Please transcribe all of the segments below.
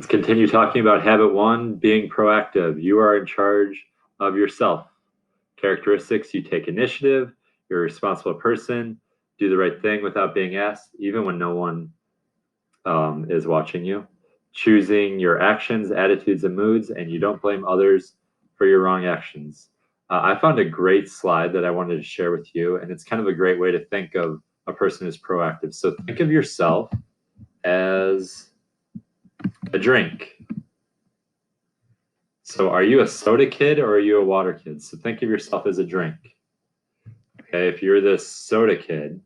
Let's continue talking about habit 1, being proactive. You are in charge of yourself. Characteristics: you take initiative, you're a responsible person, do the right thing without being asked, even when no one is watching you. Choosing your actions, attitudes, and moods, and you don't blame others for your wrong actions. I found a great slide that I wanted to share with you, and it's kind of a great way to think of a person who's proactive. So think of yourself as a drink. So are you a soda kid or are you a water kid? So think of yourself as a drink. Okay, if you're this soda kid,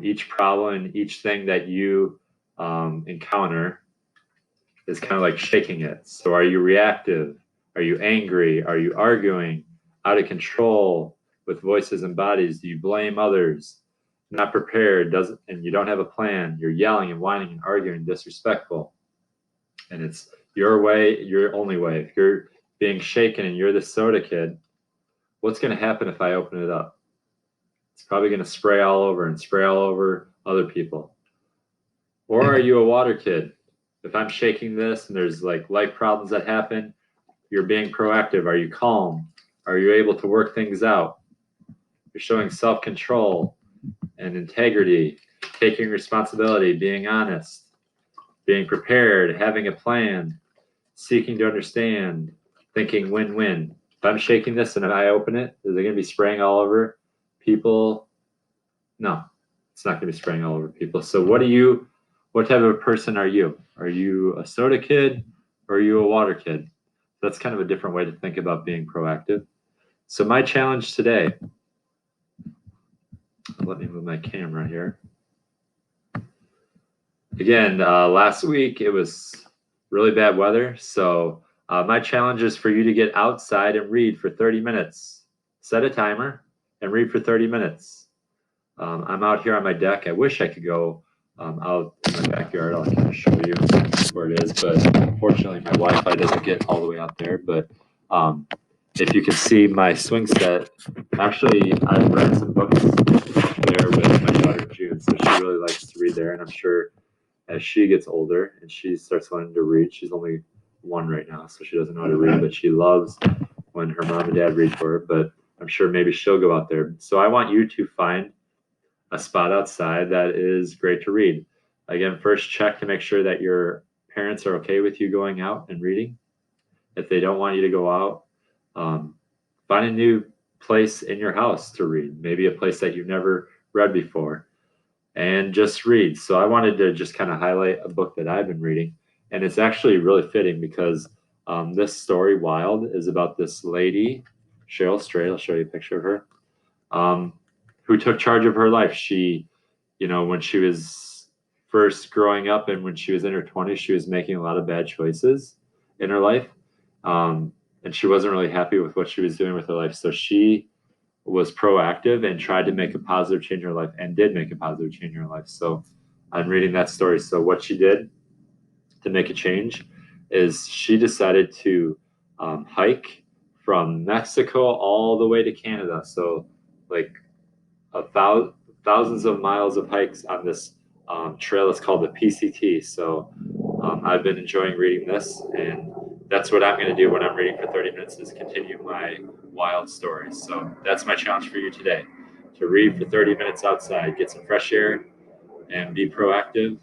each problem, each thing that you encounter is kind of like shaking it. So are you reactive? Are you angry? Are you arguing? Out of control with voices and bodies? Do you blame others? Not prepared, and you don't have a plan. You're yelling and whining and arguing, disrespectful. And it's your way, your only way. If you're being shaken and you're the soda kid, what's going to happen if I open it up? It's probably going to spray all over and spray all over other people. Or are you a water kid? If I'm shaking this and there's like life problems that happen, you're being proactive. Are you calm? Are you able to work things out? You're showing self-control and integrity, taking responsibility, being honest, being prepared, having a plan, seeking to understand, thinking win-win. If I'm shaking this and if I open it, is it going to be spraying all over people? No, it's not going to be spraying all over people. So what type of a person are you? Are you a soda kid or are you a water kid? That's kind of a different way to think about being proactive. So my challenge today, let me move my camera here. Again, last week it was really bad weather. So my challenge is for you to get outside and read for 30 minutes. Set a timer and read for 30 minutes. I'm out here on my deck. I wish I could go out in my backyard. I'll kind of show you where it is, but unfortunately my Wi-Fi doesn't get all the way out there. But if you can see my swing set, actually I've read some books there with my daughter June, so she really likes to read there, and I'm sure as she gets older and she starts wanting to read, she's only 1 right now, so she doesn't know how to read, but she loves when her mom and dad read for her, but I'm sure maybe she'll go out there. So I want you to find a spot outside that is great to read. Again, first check to make sure that your parents are okay with you going out and reading. If they don't want you to go out, find a new place in your house to read, maybe a place that you've never read before, and just read. So I wanted to just kind of highlight a book that I've been reading, and it's actually really fitting because this story, Wild, is about this lady, Cheryl Strait. I'll show you a picture of her, who took charge of her life. She, when she was first growing up and when she was in her 20s, she was making a lot of bad choices in her life, and she wasn't really happy with what she was doing with her life. So she was proactive and tried to make a positive change in her life, and did make a positive change in her life. So I'm reading that story. So what she did to make a change is she decided to hike from Mexico all the way to Canada. So like thousands of miles of hikes on this trail. It's called the PCT. So I've been enjoying reading this, and that's what I'm going to do when I'm reading for 30 minutes, is continue my wild stories. So that's my challenge for you today, to read for 30 minutes outside, get some fresh air, and be proactive